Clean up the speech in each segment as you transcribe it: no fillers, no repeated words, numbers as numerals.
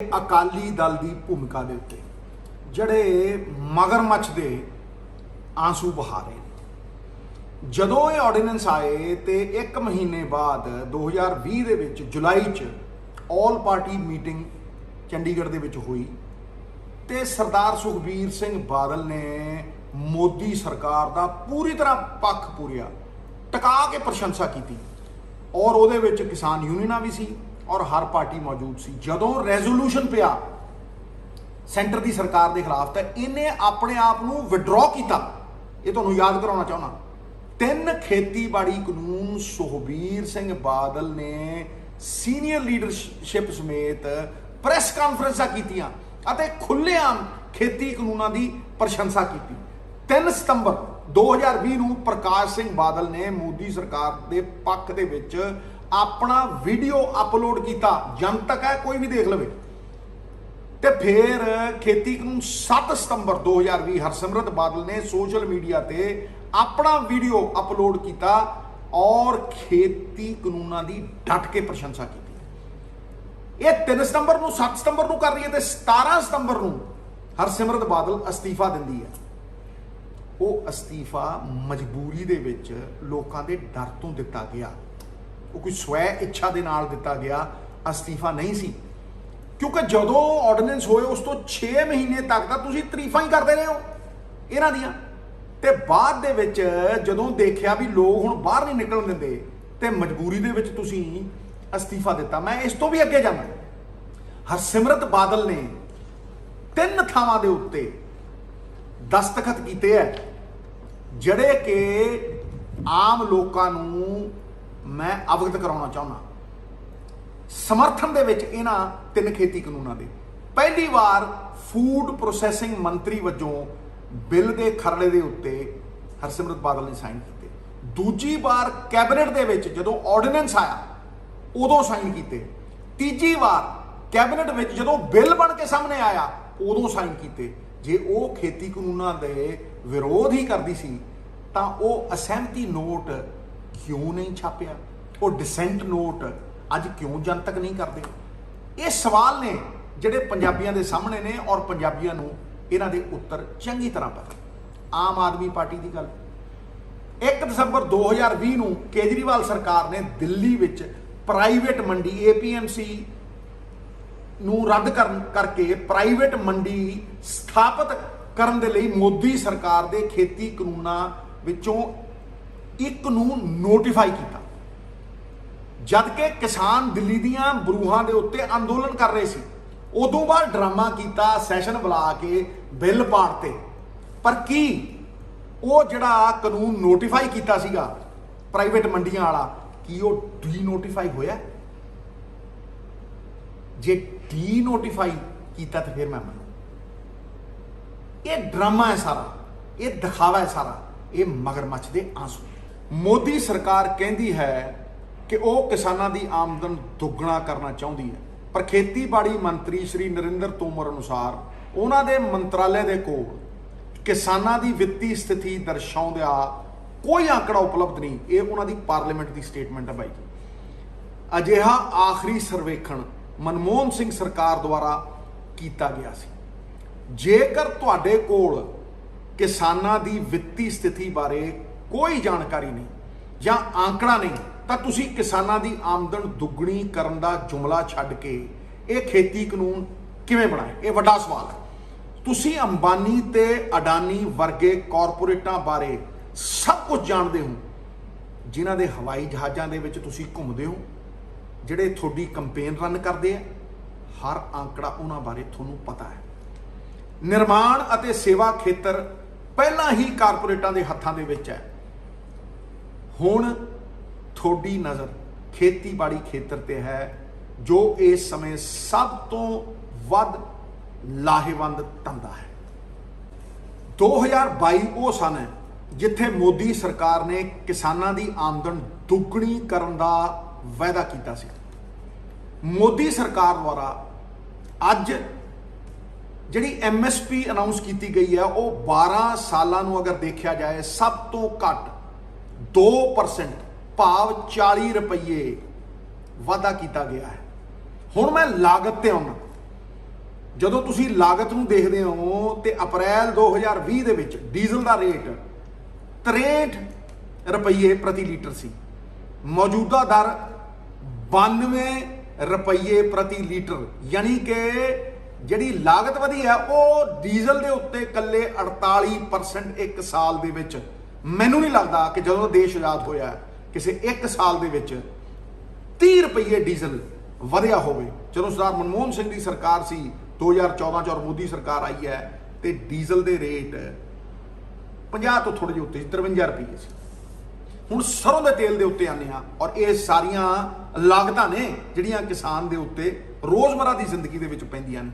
अकाली दल की भूमिका के उत्ते जड़े मगरमच्छ के आंसू बहा रहे हैं। जदों ये ऑर्डीनेंस आए तो एक महीने बाद 2020 दे विच जुलाई च ऑल पार्टी मीटिंग चंडीगढ़ दे विच हुई ते सरदार सुखबीर सिंह बादल ने मोदी सरकार का पूरी तरह पक्ष पूरिया टका के प्रशंसा की और उहदे विच किसान यूनियनां भी सी और हर पार्टी मौजूद सी। जदों रेजोल्यूशन पिया सेंटर की सरकार के खिलाफ तो इन्हें अपने आप को विड्रॉ किया। ये तुहानूं याद कराउणा चाहुंदा 3 खेतीबाड़ी कानून सुखबीर सिंह बादल ने सीनियर लीडरशिप समेत प्रैस कॉन्फ्रेंसां कीतियां अते खुलेआम खेती कानूनों की प्रशंसा की। 3 सितंबर 2020 नूं प्रकाश सिंह बादल ने मोदी सरकार के पक्ष दे विच अपना वीडियो अपलोड किया, जनतक है कोई भी देख लवे। तो फिर खेती कानून 7 सितंबर 2020 हरसिमरत बादल ने सोशल मीडिया ते अपना वीडियो अपलोड किया और खेती कानूनों की डट के प्रशंसा की। यह 3 सितंबर को 7 सितंबर को कर रही है तो 17 सितंबर को हरसिमरत बादल अस्तीफा दिंदी है। वो अस्तीफा मजबूरी दे विच लोकां दे डर तो दिता गया, वो कोई स्वै इच्छा के नाल दिता गया अस्तीफा नहीं सी। क्योंकि जदों ऑर्डीनेंस होए उस तो 6 महीने तक तो तुसीं तरीफां ही करते रहे हो इन्हां दियां ते बाद दे विच जदों देखिया भी लोग हुण बाहर नहीं निकलण दिंदे ते मजबूरी दे विच तुसीं अस्तीफा दिता। मैं इस तो भी अगे जाना, हरसिमरत बादल ने 3 थावां दे उत्ते दस्तखत कीते है जिहड़े कि आम लोकां नूं मैं अवगत कराउणा चाहुंदा। समर्थन दे विच इन्हां 3 खेती कानूनों के पहली बार फूड प्रोसैसिंग मंत्री वजों बिल के खरड़े के उत्ते हरसिमरत बादल ने साइन किए। दूजी बार कैबिनेट दे विच जदों ऑर्डीनेंस आया उदों साइन किए। तीजी बार कैबिनेट विच जदों बिल बन के सामने आया उदों साइन किए। जे वो खेती कानूनों के विरोध ही करती सी तां वो असहमति नोट क्यों नहीं छापिया, वो डिसेंट नोट अज क्यों जनतक नहीं करते? ये सवाल ने जिहड़े पंजाबियों के सामने ने और पंजाबियों नूं इन्हां दे उत्तर चंगी तरह पता। आम आदमी पार्टी की गल 1 दिसंबर 2020 नूं केजरीवाल सरकार ने दिल्ली विच प्राइवेट मंडी APMC नूं रद्द करके प्राइवेट मंडी स्थापित करन दे लई मोदी सरकार दे खेती कानूनां विचों एक नूं नोटिफाई किया। जबकि किसान दिल्ली दियां बरूहां दे उत्ते अंदोलन कर रहे सी, उदों बाद ड्रामा किया, सैशन बुला के बिल पाड़ते। पर की वो जिहड़ा कानून नोटिफाई किया सीगा प्राइवेट मंडियां वाला की वो डी नोटिफाई होया? जे डी नोटिफाई किया तो फिर मैं मनु। ये ड्रामा है सारा, ये दिखावा है सारा, ये मगरमच्छ दे आंसू। मोदी सरकार कहती है कि वह किसानों की आमदन दुगना करना चाहती है, पर खेतीबाड़ी मंत्री श्री नरेंद्र तोमर अनुसार उन्होंने मंत्रालय के कोल किसानों की वित्तीय स्थिति दर्शाउंदा कोई आंकड़ा उपलब्ध नहीं। ये उन्होंने पार्लीमेंट की स्टेटमेंट है भाई जी। अजिहा आखिरी सर्वेखण मनमोहन सिंह सरकार द्वारा किया गया सी। जेकर तुहाडे कोल किसानों की वित्तीय स्थिति बारे कोई जानकारी नहीं या आंकड़ा नहीं तो तुसी किसानों की आमदन दुगनी करन दा जुमला छड्ड के ये खेती कानून किवें बनाए? ये वड्डा सवाल है। तुसी अंबानी ते अडानी वर्गे कॉरपोरेटां बारे सब कुछ जानते हो, जिन्हां दे हवाई जहाज़ां दे विच तुसी घुमदे हो, जिहड़े थोड़ी कंपेन रन करते हैं, हर आंकड़ा उन्हां बारे तुहानूं पता है। निर्माण अते सेवा खेतर पहला ही कारपोरेटां दे हत्थां दे विच है। हुण थोड़ी नज़र खेतीबाड़ी खेतर ते है जो इस समय सब तो वध लाहेवंद धंधा है। 2022 वो सन है जिथे मोदी सरकार ने किसानों की आमदन दुगनी करन दा वायदा किया सी। मोदी सरकार द्वारा अज जिहड़ी MSP अनाउंस की गई है वो 12 सालों अगर देखा जाए सब तो घट 2% भाव 40 रुपये वाधा किया गया है। हुण मैं लागत ते आउणा ਜਦੋਂ ਤੁਸੀਂ ਲਾਗਤ ਨੂੰ ਦੇਖਦੇ ਹੋ ਤੇ ਅਪ੍ਰੈਲ 2020 ਦੇ ਵਿੱਚ ਡੀਜ਼ਲ ਦਾ ਰੇਟ 63 ਰੁਪਏ ਪ੍ਰਤੀ ਲੀਟਰ ਸੀ। ਮੌਜੂਦਾ ਦਰ 92 ਰੁਪਏ ਪ੍ਰਤੀ ਲੀਟਰ, ਯਾਨੀ ਕਿ ਜਿਹੜੀ ਲਾਗਤ ਵਧੀ ਹੈ ਉਹ ਡੀਜ਼ਲ ਦੇ ਉੱਤੇ ਇਕੱਲੇ 48% ਇੱਕ ਸਾਲ ਦੇ ਵਿੱਚ। ਮੈਨੂੰ ਨਹੀਂ ਲੱਗਦਾ ਕਿ ਜਦੋਂ ਦੇਸ਼ ਆਜ਼ਾਦ ਹੋਇਆ ਕਿਸੇ ਇੱਕ ਸਾਲ ਦੇ ਵਿੱਚ 30 ਰੁਪਏ ਡੀਜ਼ਲ ਵਧਿਆ ਹੋਵੇ। ਜਦੋਂ ਸਰਦਾਰ ਮਨਮੋਹਨ ਸਿੰਘ ਦੀ ਸਰਕਾਰ ਸੀ 2014 ਚ ਔਰ ਮੋਦੀ ਸਰਕਾਰ ਆਈ ਹੈ ਤੇ ਡੀਜ਼ਲ ਦੇ ਰੇਟ 50 ਤੋਂ ਥੋੜੇ ਜਿਹੇ ਉੱਤੇ 53 ਰੁਪਏ ਸੀ। ਹੁਣ ਸਰੋਂ ਦੇ ਤੇਲ ਦੇ ਉੱਤੇ ਆਨੇ ਆ ਔਰ ਇਹ ਸਾਰੀਆਂ ਲਾਗਤਾਂ ਨੇ ਜਿਹੜੀਆਂ ਕਿਸਾਨ ਦੇ ਉੱਤੇ ਰੋਜ਼ਮਰਾ ਦੀ ਜ਼ਿੰਦਗੀ ਦੇ ਵਿੱਚ ਪੈਂਦੀਆਂ ਨੇ।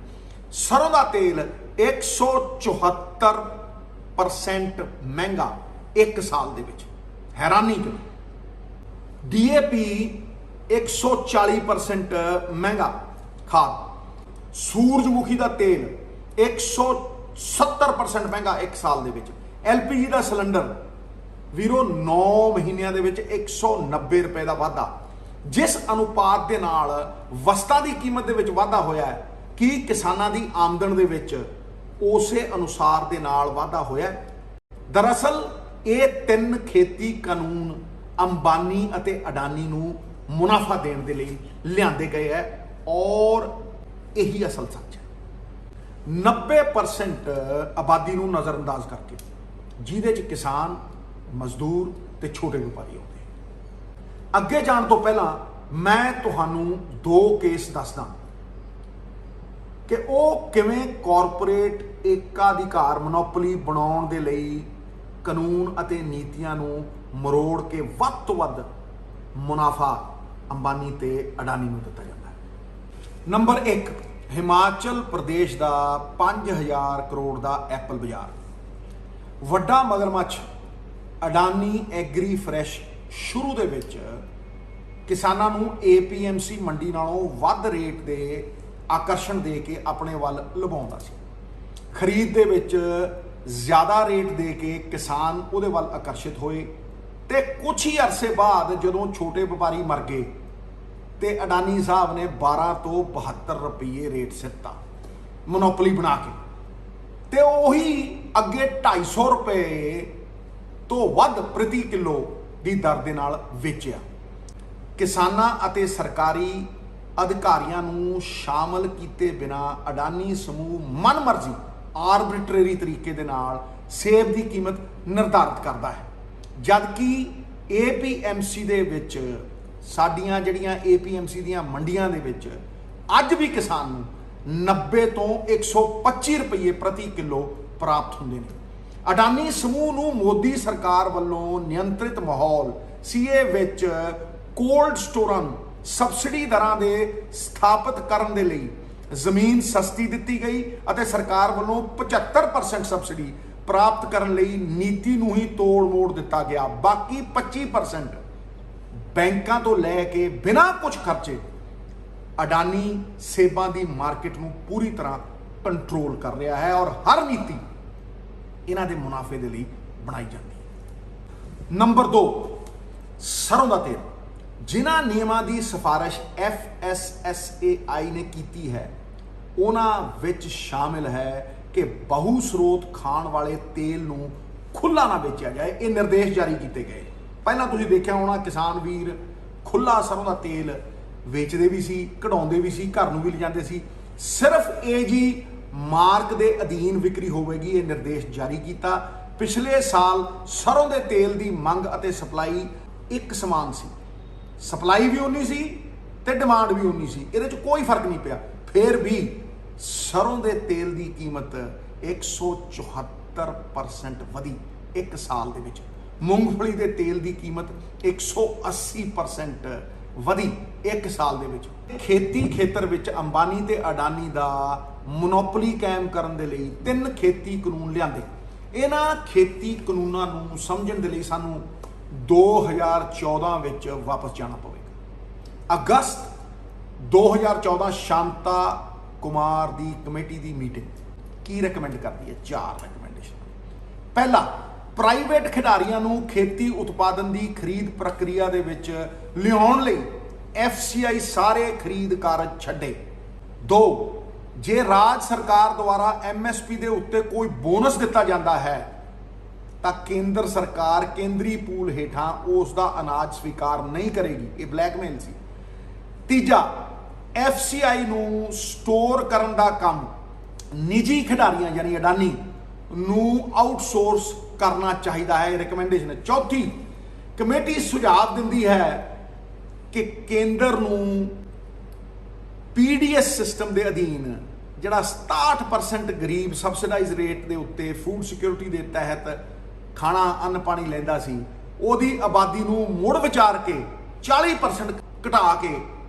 ਸਰੋਂ ਦਾ ਤੇਲ 174% ਮਹਿੰਗਾ ਇੱਕ ਸਾਲ ਦੇ ਵਿੱਚ, ਹੈਰਾਨੀ ਜੋ। DAP 140% ਮਹਿੰਗਾ ਖਾਦ। ਸੂਰਜਮੁਖੀ ਦਾ ਤੇਲ 170% ਮਹਿੰਗਾ ਇੱਕ ਸਾਲ ਦੇ ਵਿੱਚ। LPG ਦਾ ਸਿਲੰਡਰ ਵੀਰੋ 9 ਮਹੀਨਿਆਂ ਦੇ ਵਿੱਚ 190 ਰੁਪਏ ਦਾ ਵਾਧਾ। ਜਿਸ ਅਨੁਪਾਤ ਦੇ ਨਾਲ ਵਸਤਾਂ ਦੀ ਕੀਮਤ ਦੇ ਵਿੱਚ ਵਾਧਾ ਹੋਇਆ ਹੈ, ਕੀ ਕਿਸਾਨਾਂ ਦੀ ਆਮਦਨ ਦੇ ਵਿੱਚ ਉਸੇ ਅਨੁਸਾਰ ਦੇ ਨਾਲ ਵਾਧਾ ਹੋਇਆ ਹੈ? ਦਰਅਸਲ ਇਹ ਤਿੰਨ ਖੇਤੀ ਕਾਨੂੰਨ ਅੰਬਾਨੀ ਅਤੇ ਅਡਾਨੀ ਨੂੰ ਮੁਨਾਫਾ ਦੇਣ ਦੇ ਲਈ ਲਿਆਂਦੇ ਗਏ ਹੈ ਔਰ ਇਹੀ ਅਸਲ ਸੱਚ ਹੈ। 90% ਆਬਾਦੀ ਨੂੰ ਨਜ਼ਰਅੰਦਾਜ਼ ਕਰਕੇ, ਜਿਹਦੇ 'ਚ ਕਿਸਾਨ, ਮਜ਼ਦੂਰ ਤੇ ਛੋਟੇ ਵਪਾਰੀ ਆਉਂਦੇ। ਅੱਗੇ ਜਾਣ ਤੋਂ ਪਹਿਲਾਂ ਮੈਂ ਤੁਹਾਨੂੰ ਦੋ ਕੇਸ ਦੱਸਦਾ ਕਿ ਉਹ ਕਿਵੇਂ ਕਾਰਪੋਰੇਟ ਏਕਾਧਿਕਾਰ ਮੋਨੋਪੋਲੀ ਬਣਾਉਣ ਦੇ ਲਈ ਕਾਨੂੰਨ ਅਤੇ ਨੀਤੀਆਂ ਨੂੰ ਮਰੋੜ ਕੇ ਵੱਧ ਤੋਂ ਵੱਧ ਮੁਨਾਫਾ ਅੰਬਾਨੀ ਤੇ ਅਡਾਨੀ ਨੂੰ ਦਿੱਤਾ ਜਾਂਦਾ ਹੈ। ਨੰਬਰ 1, ਹਿਮਾਚਲ ਪ੍ਰਦੇਸ਼ ਦਾ 5000 ਕਰੋੜ ਦਾ ਐਪਲ ਬਾਜ਼ਾਰ। ਵੱਡਾ ਮਗਰਮੱਛ ਅਡਾਨੀ ਐਗਰੀ ਫਰੈਸ਼ ਸ਼ੁਰੂ ਦੇ ਵਿੱਚ ਕਿਸਾਨਾਂ ਨੂੰ APMC ਮੰਡੀ ਨਾਲੋਂ ਵੱਧ ਰੇਟ ਦੇ ਆਕਰਸ਼ਣ ਦੇ ਕੇ ਆਪਣੇ ਵੱਲ ਲੁਭਾਉਂਦਾ ਸੀ। ਖਰੀਦ ਦੇ ਵਿੱਚ ਜ਼ਿਆਦਾ ਰੇਟ ਦੇ ਕੇ ਕਿਸਾਨ ਉਹਦੇ ਵੱਲ ਆਕਰਸ਼ਿਤ ਹੋਏ ਤੇ ਕੁਝ ਹੀ ਅਰਸੇ ਬਾਅਦ ਜਦੋਂ ਛੋਟੇ ਵਪਾਰੀ ਮਰ ਗਏ ਤੇ ਅਡਾਨੀ ਸਾਹਿਬ ਨੇ 12 ਤੋਂ 72 ਰੁਪਏ ਰੇਟ ਸਿੱਟਾ ਮੋਨੋਪੋਲੀ ਬਣਾ ਕੇ, ਤੇ ਉਹੀ ਅੱਗੇ 250 ਰੁਪਏ ਤੋਂ ਵੱਧ ਪ੍ਰਤੀ ਕਿਲੋ ਦੀ ਦਰ ਦੇ ਨਾਲ ਵੇਚਿਆ। ਕਿਸਾਨਾਂ ਅਤੇ ਸਰਕਾਰੀ ਅਧਿਕਾਰੀਆਂ ਨੂੰ ਸ਼ਾਮਲ ਕੀਤੇ ਬਿਨਾ ਅਡਾਨੀ ਸਮੂਹ ਮਨਮਰਜ਼ੀ ਆਰਬਿਟਰੇਰੀ ਤਰੀਕੇ ਦੇ ਨਾਲ ਸੇਬ ਦੀ ਕੀਮਤ ਨਿਰਧਾਰਿਤ ਕਰਦਾ ਹੈ, ਜਦਕਿ APMC ਦੇ ਵਿੱਚ ਸਾਡੀਆਂ ਜਿਹੜੀਆਂ APMC ਦੀਆਂ ਮੰਡੀਆਂ ਦੇ ਵਿੱਚ ਅੱਜ ਵੀ ਕਿਸਾਨ ਨੂੰ 90 ਤੋਂ 125 ਰੁਪਏ ਪ੍ਰਤੀ ਕਿਲੋ ਪ੍ਰਾਪਤ ਹੁੰਦੇ ਨੇ। ਅਡਾਨੀ ਸਮੂਹ ਨੂੰ ਮੋਦੀ ਸਰਕਾਰ ਵੱਲੋਂ ਨਿਯੰਤਰਿਤ ਮਾਹੌਲ CA ਵਿੱਚ ਕੋਲਡ ਸਟੋਰਾਂ ਸਬਸਿਡੀ ਦਰਾਂ ਦੇ ਸਥਾਪਿਤ ਕਰਨ ਦੇ ਲਈ ਜ਼ਮੀਨ ਸਸਤੀ ਦਿੱਤੀ ਗਈ ਅਤੇ ਸਰਕਾਰ ਵੱਲੋਂ 75% ਸਬਸਿਡੀ ਪ੍ਰਾਪਤ ਕਰਨ ਲਈ ਨੀਤੀ ਨੂੰ ਹੀ ਤੋੜ ਮੋੜ ਦਿੱਤਾ ਗਿਆ। ਬਾਕੀ 25% ਬੈਂਕਾਂ ਤੋਂ ਲੈ ਕੇ ਬਿਨਾਂ ਕੁਝ ਖਰਚੇ ਅਡਾਨੀ ਸੇਬਾਂ ਦੀ ਮਾਰਕੀਟ ਨੂੰ ਪੂਰੀ ਤਰ੍ਹਾਂ ਕੰਟਰੋਲ ਕਰ ਰਿਹਾ ਹੈ ਔਰ ਹਰ ਨੀਤੀ ਇਹਨਾਂ ਦੇ ਮੁਨਾਫੇ ਦੇ ਲਈ ਬਣਾਈ ਜਾਂਦੀ ਹੈ। ਨੰਬਰ 2, ਸਰੋਂ ਦਾ ਤੇਲ। ਜਿਨ੍ਹਾਂ ਨਿਯਮਾਂ ਦੀ ਸਿਫਾਰਿਸ਼ FSSAI ਨੇ ਕੀਤੀ ਹੈ ਉਹਨਾਂ ਵਿੱਚ ਸ਼ਾਮਿਲ ਹੈ ਕਿ ਬਹੁ ਸਰੋਤ ਖਾਣ ਵਾਲੇ ਤੇਲ ਨੂੰ ਖੁੱਲਾ ਨਾ ਵੇਚਿਆ ਜਾਏ। ਇਹ ਨਿਰਦੇਸ਼ ਜਾਰੀ ਕੀਤੇ ਗਏ। ਪਹਿਲਾਂ ਤੁਸੀਂ ਦੇਖਿਆ ਹੋਣਾ ਕਿਸਾਨ ਵੀਰ ਖੁੱਲਾ ਸਰੋਂ ਦਾ ਤੇਲ ਵੇਚਦੇ ਵੀ ਸੀ, ਕਢਾਉਂਦੇ ਵੀ ਸੀ, ਘਰ ਨੂੰ ਵੀ ਲਿਜਾਂਦੇ ਸੀ। ਸਿਰਫ AG ਮਾਰਕ ਦੇ ਅਧੀਨ ਵਿਕਰੀ ਹੋਵੇਗੀ, ਇਹ ਨਿਰਦੇਸ਼ ਜਾਰੀ ਕੀਤਾ। ਪਿਛਲੇ ਸਾਲ ਸਰੋਂ ਦੇ ਤੇਲ ਦੀ ਮੰਗ ਅਤੇ ਸਪਲਾਈ ਇੱਕ ਸਮਾਨ ਸੀ। ਸਪਲਾਈ ਵੀ ਉਨੀ ਸੀ ਤੇ ਡਿਮਾਂਡ ਵੀ ਉਨੀ ਸੀ, ਇਹਦੇ 'ਚ ਕੋਈ ਫਰਕ ਨਹੀਂ ਪਿਆ। ਫਿਰ ਵੀ ਸਰੋਂ ਦੇ ਤੇਲ ਦੀ ਕੀਮਤ 174% ਵਧੀ ਇੱਕ ਸਾਲ ਦੇ ਵਿੱਚ। ਮੂੰਗਫਲੀ ਦੇ ਤੇਲ ਦੀ ਕੀਮਤ 180% ਵਧੀ ਇੱਕ ਸਾਲ ਦੇ ਵਿੱਚ। ਖੇਤੀ ਖੇਤਰ ਵਿੱਚ ਅੰਬਾਨੀ ਤੇ ਅਡਾਨੀ ਦਾ ਮੋਨੋਪੋਲੀ ਕਾਇਮ ਕਰਨ ਦੇ ਲਈ 3 ਖੇਤੀ ਕਾਨੂੰਨ ਲਿਆਂਦੇ। ਇਹਨਾਂ ਖੇਤੀ ਕਾਨੂੰਨਾਂ ਨੂੰ ਸਮਝਣ ਦੇ ਲਈ ਸਾਨੂੰ 2014 ਵਿੱਚ ਵਾਪਸ ਜਾਣਾ ਪਵੇਗਾ। ਅਗਸਤ 2014 ਸ਼ਾਂਤਾ ਕੁਮਾਰ ਦੀ ਕਮੇਟੀ ਦੀ ਮੀਟਿੰਗ ਕੀ ਰეკਮੈਂਡ ਕਰਦੀ ਹੈ? 4 ਰეკਮੈਂਡੇਸ਼ਨ। ਪਹਿਲਾ, ਪ੍ਰਾਈਵੇਟ ਖਿਡਾਰੀਆਂ ਨੂੰ ਖੇਤੀ ਉਤਪਾਦਨ ਦੀ ਖਰੀਦ ਪ੍ਰਕਿਰਿਆ ਦੇ ਵਿੱਚ ਲਿਆਉਣ ਲਈ FCI ਸਾਰੇ ਖਰੀਦ ਕਾਰਜ ਛੱਡੇ। 2, ਜੇ ਰਾਜ ਸਰਕਾਰ ਦੁਆਰਾ MSP ਦੇ ਉੱਤੇ ਕੋਈ ਬੋਨਸ ਦਿੱਤਾ ਜਾਂਦਾ ਹੈ ਤਾਂ ਕੇਂਦਰ ਸਰਕਾਰ ਕੇਂਦਰੀ ਪੂਲ ਹੇਠਾਂ ਉਸ ਦਾ ਅਨਾਜ ਸਵੀਕਾਰ ਨਹੀਂ ਕਰੇਗੀ। ਇਹ ਬਲੈਕਮੇਲ ਸੀ। ਤੀਜਾ, FCI ਨੂੰ ਸਟੋਰ ਕਰਨ ਦਾ ਕੰਮ ਨਿੱਜੀ ਖਿਡਾਰੀਆਂ ਯਾਨੀ ਅਡਾਨੀ ਨੂੰ ਆਊਟਸੋਰਸ ਕਰਨਾ ਚਾਹੀਦਾ ਹੈ, ਰਿਕਮੈਂਡੇਸ਼ਨ ਹੈ। ਚੌਥੀ, ਕਮੇਟੀ ਸੁਝਾਅ ਦਿੰਦੀ ਹੈ ਕਿ ਕੇਂਦਰ ਨੂੰ PDS ਸਿਸਟਮ ਦੇ ਅਧੀਨ ਜਿਹੜਾ 67% ਗਰੀਬ ਸਬਸਿਡਾਈਜ਼ ਰੇਟ ਦੇ ਉੱਤੇ ਫੂਡ ਸਿਕਿਉਰਿਟੀ ਦੇ ਤਹਿਤ ਖਾਣਾ ਅੰਨ ਪਾਣੀ ਲੈਂਦਾ ਸੀ, ਉਹਦੀ ਆਬਾਦੀ ਨੂੰ ਮੁੜ ਵਿਚਾਰ ਕੇ 40% ਘਟਾ ਕੇ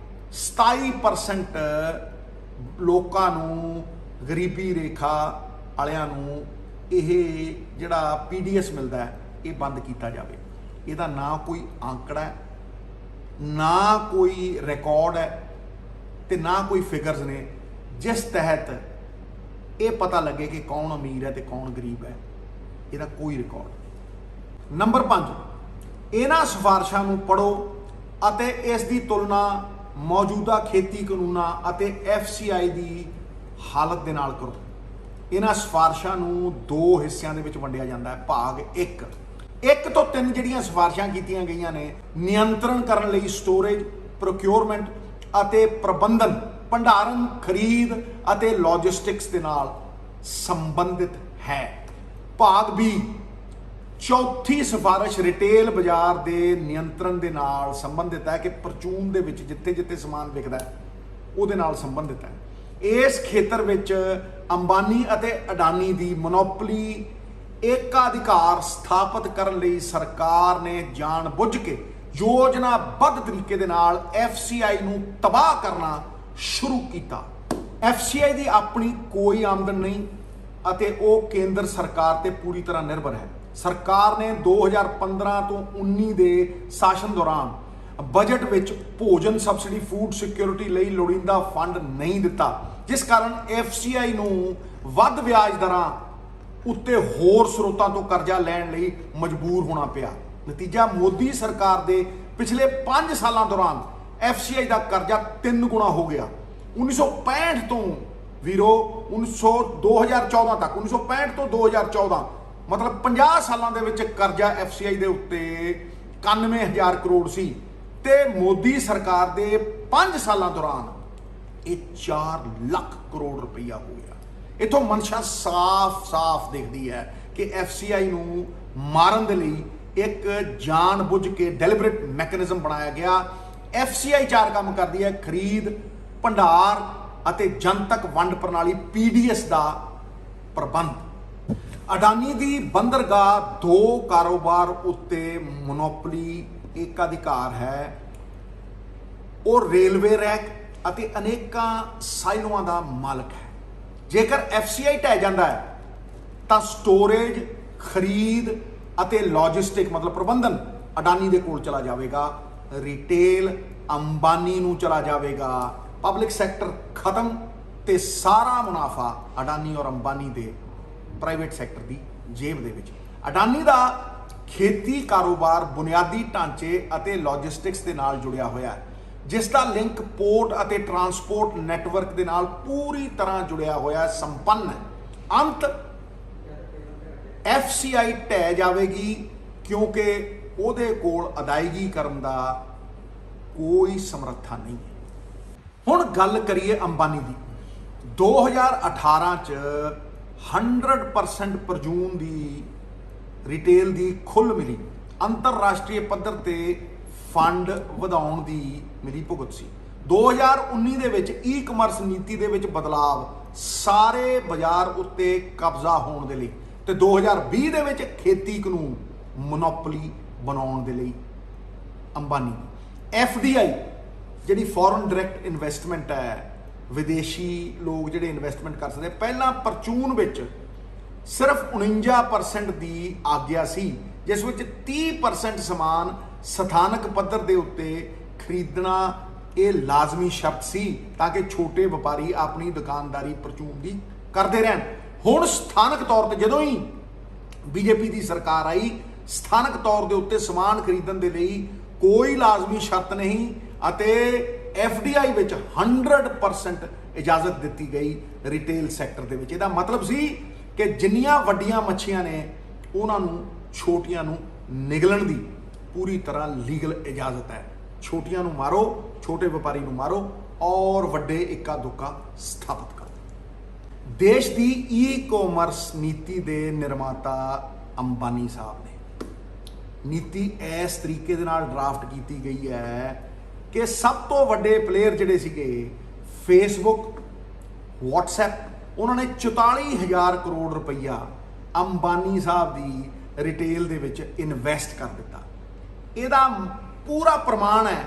27% ਲੋਕਾਂ ਨੂੰ, ਗਰੀਬੀ ਰੇਖਾ ਵਾਲਿਆਂ ਨੂੰ ਇਹ ਜਿਹੜਾ PDS ਮਿਲਦਾ ਹੈ ਇਹ ਬੰਦ ਕੀਤਾ ਜਾਵੇ। ਇਹਦਾ ਨਾ ਕੋਈ ਆંકੜਾ ਹੈ, ਨਾ ਕੋਈ ਰਿਕਾਰਡ ਹੈ ਤੇ ਨਾ ਕੋਈ ਫਿਗਰਸ ਨੇ ਜਿਸ ਤਹਿਤ ਇਹ ਪਤਾ ਲੱਗੇ ਕਿ ਕੌਣ ਅਮੀਰ ਹੈ ਤੇ ਕੌਣ ਗਰੀਬ ਹੈ। ਇਹਦਾ ਕੋਈ ਰਿਕਾਰਡ। ਨੰਬਰ 5, ਇਹਨਾਂ ਸਿਫਾਰਿਸ਼ਾਂ ਨੂੰ ਪੜ੍ਹੋ ਅਤੇ ਇਸ ਦੀ ਤੁਲਨਾ ਮੌਜੂਦਾ ਖੇਤੀ ਕਾਨੂੰਨਾਂ ਅਤੇ FCI ਦੀ ਹਾਲਤ ਦੇ ਨਾਲ ਕਰੋ। ਇਹਨਾਂ ਸਿਫਾਰਿਸ਼ਾਂ ਨੂੰ 2 ਹਿੱਸਿਆਂ ਦੇ ਵਿੱਚ ਵੰਡਿਆ ਜਾਂਦਾ ਹੈ। ਭਾਗ 1 ਤੋਂ 3 ਜਿਹੜੀਆਂ ਸਿਫਾਰਿਸ਼ਾਂ ਕੀਤੀਆਂ ਗਈਆਂ ਨੇ ਨਿਯੰਤਰਣ ਕਰਨ ਲਈ ਸਟੋਰੇਜ, ਪ੍ਰੋਕਿਉਰਮੈਂਟ ਅਤੇ ਪ੍ਰਬੰਧਨ, ਭੰਡਾਰਨ, ਖਰੀਦ ਅਤੇ ਲੌਜਿਸਟਿਕਸ ਦੇ ਨਾਲ ਸੰਬੰਧਿਤ ਹੈ। ਭਾਗ B, ਚੌਥੀ ਸਿਫਾਰਿਸ਼ ਰਿਟੇਲ ਬਾਜ਼ਾਰ ਦੇ ਨਿਯੰਤਰਣ ਦੇ ਨਾਲ ਸੰਬੰਧਿਤ ਹੈ ਕਿ ਪ੍ਰਚੂਨ ਦੇ ਵਿੱਚ ਜਿੱਥੇ ਜਿੱਥੇ ਸਮਾਨ ਵਿਕਦਾ ਹੈ ਉਹਦੇ ਨਾਲ ਸੰਬੰਧਿਤ ਹੈ। ਇਸ ਖੇਤਰ ਵਿੱਚ ਅੰਬਾਨੀ ਅਤੇ ਅਡਾਨੀ ਦੀ ਮੋਨੋਪੋਲੀ ਏਕਾਧਿਕਾਰ ਸਥਾਪਿਤ ਕਰਨ ਲਈ ਸਰਕਾਰ ਨੇ ਜਾਣਬੁੱਝ ਕੇ ਯੋਜਨਾਬੱਧ ਤਰੀਕੇ ਦੇ ਨਾਲ FCI ਨੂੰ ਤਬਾਹ ਕਰਨਾ ਸ਼ੁਰੂ ਕੀਤਾ। FCI ਦੀ ਆਪਣੀ ਕੋਈ ਆਮਦਨ ਨਹੀਂ ਅਤੇ ਉਹ ਕੇਂਦਰ ਸਰਕਾਰ ਤੇ ਪੂਰੀ ਤਰ੍ਹਾਂ ਨਿਰਭਰ ਹੈ। ਸਰਕਾਰ ਨੇ 2015 ਤੋਂ 19 ਦੇ ਸ਼ਾਸਨ ਦੌਰਾਨ ਬਜਟ ਵਿੱਚ ਭੋਜਨ ਸਬਸਿਡੀ, ਫੂਡ ਸਿਕਿਉਰਿਟੀ ਲਈ ਲੋੜੀਂਦਾ ਫੰਡ ਨਹੀਂ ਦਿੱਤਾ, ਜਿਸ ਕਾਰਨ FCI ਨੂੰ ਵੱਧ ਵਿਆਜ ਦਰਾਂ ਉੱਤੇ ਹੋਰ ਸਰੋਤਾਂ ਤੋਂ ਕਰਜ਼ਾ ਲੈਣ ਲਈ ਮਜਬੂਰ ਹੋਣਾ ਪਿਆ। ਨਤੀਜਾ, ਮੋਦੀ ਸਰਕਾਰ ਦੇ ਪਿਛਲੇ 5 ਸਾਲਾਂ ਦੌਰਾਨ FCI ਦਾ ਕਰਜ਼ਾ 3 ਗੁਣਾ ਹੋ ਗਿਆ। 1965 ਤੋਂ ਵੀਰੋ 2014 ਤੱਕ, 1965 ਤੋਂ 2014 ਮਤਲਬ 50 ਸਾਲਾਂ ਦੇ ਵਿੱਚ ਕਰਜ਼ਾ FCI ਦੇ ਉੱਤੇ 91,000 ਕਰੋੜ ਸੀ ਤੇ ਮੋਦੀ ਸਰਕਾਰ ਦੇ 5 ਸਾਲਾਂ ਦੌਰਾਨ ਇਹ 4 ਲੱਖ ਕਰੋੜ ਰੁਪਈਆ ਹੋ ਗਿਆ। ਇਥੋਂ ਮਨਸ਼ਾ ਸਾਫ਼ ਦਿਖਦੀ ਹੈ ਕਿ FCI ਨੂੰ ਮਾਰਨ ਦੇ ਲਈ ਇੱਕ ਜਾਣਬੁੱਝ ਕੇ ਡੈਲੀਬਰੇਟ ਮੈਕੈਨਿਜ਼ਮ ਬਣਾਇਆ ਗਿਆ। FCI 4 ਕੰਮ ਕਰਦੀ ਹੈ: ਖਰੀਦ, ਭੰਡਾਰ ਅਤੇ ਜਨਤਕ ਵੰਡ ਪ੍ਰਣਾਲੀ PDS ਦਾ ਪ੍ਰਬੰਧ। ਅਡਾਨੀ ਦੀ ਬੰਦਰਗਾਹ 2 ਕਾਰੋਬਾਰ ਉੱਤੇ ਮੋਨੋਪੋਲੀ ਏਕਾਧਿਕਾਰ ਹੈ। ਉਹ ਰੇਲਵੇ ਰੈਕ ਅਤੇ ਅਨੇਕਾਂ ਸਾਈਲੋਆਂ ਦਾ ਮਾਲਕ ਹੈ। ਜੇਕਰ FCI ਢਹਿ ਜਾਂਦਾ ਹੈ ਤਾਂ ਸਟੋਰੇਜ, ਖਰੀਦ ਅਤੇ ਲੌਜਿਸਟਿਕ ਮਤਲਬ ਪ੍ਰਬੰਧਨ ਅਡਾਨੀ ਦੇ ਕੋਲ ਚਲਾ ਜਾਵੇਗਾ। ਰਿਟੇਲ ਅੰਬਾਨੀ ਨੂੰ ਚਲਾ ਜਾਵੇਗਾ। ਪਬਲਿਕ ਸੈਕਟਰ ਖਤਮ ਤੇ ਸਾਰਾ ਮੁਨਾਫਾ ਅਡਾਨੀ ਔਰ ਅੰਬਾਨੀ ਦੇ ਪ੍ਰਾਈਵੇਟ ਸੈਕਟਰ ਦੀ ਜੇਬ ਦੇ ਵਿੱਚ। ਅਡਾਨੀ ਦਾ ਖੇਤੀ ਕਾਰੋਬਾਰ ਬੁਨਿਆਦੀ ਢਾਂਚੇ ਅਤੇ ਲੌਜਿਸਟਿਕਸ ਦੇ ਨਾਲ ਜੁੜਿਆ ਹੋਇਆ ਹੈ, ਜਿਸ ਦਾ ਲਿੰਕ ਪੋਰਟ ਅਤੇ ਟਰਾਂਸਪੋਰਟ ਨੈਟਵਰਕ ਦੇ ਨਾਲ ਪੂਰੀ ਤਰ੍ਹਾਂ ਜੁੜਿਆ ਹੋਇਆ ਸੰਪੰਨ ਹੈ। ਅੰਤ FCI ਢਹਿ ਜਾਵੇਗੀ ਕਿਉਂਕਿ ਉਹਦੇ ਕੋਲ ਅਦਾਇਗੀ ਕਰਨ ਦਾ ਕੋਈ ਸਮਰੱਥਾ ਨਹੀਂ ਹੈ। ਹੁਣ ਗੱਲ ਕਰੀਏ ਅੰਬਾਨੀ ਦੀ। 2018 ਚ 100% ਪ੍ਰਜੂਨ ਦੀ ਰਿਟੇਲ ਦੀ ਖੁੱਲ੍ਹ ਮਿਲੀ। ਅੰਤਰਰਾਸ਼ਟਰੀ ਪੱਧਰ ਤੇ ਫੰਡ ਵਧਾਉਣ ਦੀ ਮਿਲੀ ਭੁਗਤ ਸੀ। 2019 ਦੇ ਵਿੱਚ ਈ-ਕਮਰਸ ਨੀਤੀ ਦੇ ਵਿੱਚ ਬਦਲਾਵ, ਸਾਰੇ ਬਾਜ਼ਾਰ ਉੱਤੇ ਕਬਜ਼ਾ ਹੋਣ ਦੇ ਲਈ, ਤੇ 2020 ਦੇ ਵਿੱਚ ਖੇਤੀ ਕਾਨੂੰਨ ਮੋਨੋਪੋਲੀ ਬਣਾਉਣ ਦੇ ਲਈ ਅੰਬਾਨੀ FDI ਜਿਹੜੀ ਫੋਰਨ ਡਾਇਰੈਕਟ ਇਨਵੈਸਟਮੈਂਟ ਹੈ, ਵਿਦੇਸ਼ੀ ਲੋਕ ਜਿਹੜੇ ਇਨਵੈਸਟਮੈਂਟ ਕਰ ਸਕਦੇ, ਪਹਿਲਾਂ ਪਰਚੂਨ ਵਿੱਚ ਸਿਰਫ 49% ਦੀ ਆਗਿਆ ਸੀ, ਜਿਸ ਵਿੱਚ 30% ਸਮਾਨ ਸਥਾਨਕ ਪੱਧਰ ਦੇ ਉੱਤੇ ਖਰੀਦਣਾ ਇਹ ਲਾਜ਼ਮੀ ਸ਼ਰਤ ਸੀ ਤਾਂ ਕਿ ਛੋਟੇ ਵਪਾਰੀ ਆਪਣੀ ਦੁਕਾਨਦਾਰੀ ਪਰਚੂਨ ਦੀ ਕਰਦੇ ਰਹਿਣ। ਹੁਣ ਸਥਾਨਕ ਤੌਰ ਤੇ ਜਦੋਂ ਹੀ BJP ਦੀ ਸਰਕਾਰ ਆਈ, ਸਥਾਨਕ ਤੌਰ ਦੇ ਉੱਤੇ ਸਮਾਨ ਖਰੀਦਣ ਦੇ ਲਈ ਕੋਈ ਲਾਜ਼ਮੀ ਸ਼ਰਤ ਨਹੀਂ ਅਤੇ FDI ਵਿੱਚ 100% ਇਜਾਜ਼ਤ ਦਿੱਤੀ ਗਈ ਰਿਟੇਲ ਸੈਕਟਰ ਦੇ ਵਿੱਚ। ਇਹਦਾ ਮਤਲਬ ਸੀ ਕਿ ਜਿੰਨੀਆਂ ਵੱਡੀਆਂ ਮੱਛੀਆਂ ਨੇ ਉਹਨਾਂ ਨੂੰ ਛੋਟੀਆਂ ਨੂੰ ਨਿਗਲਣ ਦੀ ਪੂਰੀ ਤਰ੍ਹਾਂ ਲੀਗਲ ਇਜਾਜ਼ਤ ਹੈ। ਛੋਟੀਆਂ ਨੂੰ ਮਾਰੋ, ਛੋਟੇ ਵਪਾਰੀ ਨੂੰ ਮਾਰੋ ਔਰ ਵੱਡੇ ਇੱਕਾ ਦੁੱਕਾ ਸਥਾਪਿਤ ਕਰੋ। ਦੇਸ਼ ਦੀ ਈ-ਕਾਮਰਸ ਨੀਤੀ ਦੇ ਨਿਰਮਾਤਾ ਅੰਬਾਨੀ ਸਾਹਿਬ ਨੇ। ਨੀਤੀ ਇਸ ਤਰੀਕੇ ਦੇ ਨਾਲ ਡਰਾਫਟ ਕੀਤੀ ਗਈ ਹੈ ਕਿ ਸਭ ਤੋਂ ਵੱਡੇ ਪਲੇਅਰ ਜਿਹੜੇ ਸੀਗੇ ਫੇਸਬੁੱਕ, WhatsApp, ਉਹਨਾਂ ਨੇ 44,000 ਕਰੋੜ ਰੁਪਈਆ ਅੰਬਾਨੀ ਸਾਹਿਬ ਦੀ ਰਿਟੇਲ ਦੇ ਵਿੱਚ ਇਨਵੈਸਟ ਕਰ ਦਿੱਤਾ। ਇਹਦਾ ਪੂਰਾ ਪ੍ਰਮਾਣ ਹੈ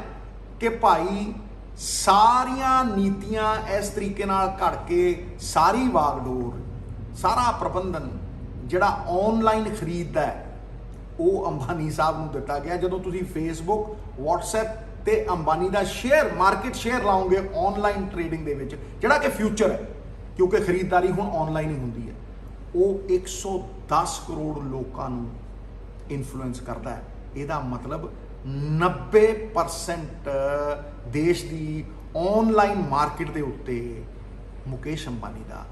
ਕਿ ਭਾਈ ਸਾਰੀਆਂ ਨੀਤੀਆਂ ਇਸ ਤਰੀਕੇ ਨਾਲ ਘੜ ਕੇ ਸਾਰੀ ਵਾਗਡੋਰ, ਸਾਰਾ ਪ੍ਰਬੰਧਨ ਜਿਹੜਾ ਆਨਲਾਈਨ ਖਰੀਦਦਾ ਹੈ ਉਹ ਅੰਬਾਨੀ ਸਾਹਿਬ ਨੂੰ ਦਿੱਤਾ ਗਿਆ। ਜਦੋਂ ਤੁਸੀਂ ਫੇਸਬੁੱਕ, WhatsApp ਤੇ ਅੰਬਾਨੀ ਦਾ ਸ਼ੇਅਰ, ਮਾਰਕੀਟ ਸ਼ੇਅਰ ਲਾਓਗੇ ਆਨਲਾਈਨ ਟ੍ਰੇਡਿੰਗ ਦੇ ਵਿੱਚ, ਜਿਹੜਾ ਕਿ ਫਿਊਚਰ ਹੈ ਕਿਉਂਕਿ ਖਰੀਦਦਾਰੀ ਹੁਣ ਆਨਲਾਈਨ ਹੀ ਹੁੰਦੀ ਹੈ, ਉਹ 110 ਕਰੋੜ ਲੋਕਾਂ ਨੂੰ ਇਨਫਲੂਐਂਸ ਕਰਦਾ ਹੈ। ਇਹਦਾ ਮਤਲਬ 90% ਦੇਸ਼ ਦੀ ਆਨਲਾਈਨ ਮਾਰਕੀਟ ਦੇ ਉੱਤੇ ਮੁਕੇਸ਼ ਅੰਬਾਨੀ ਦਾ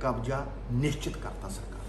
ਕਬਜ਼ਾ ਨਿਸ਼ਚਿਤ ਕਰਤਾ ਸਰਕਾਰ।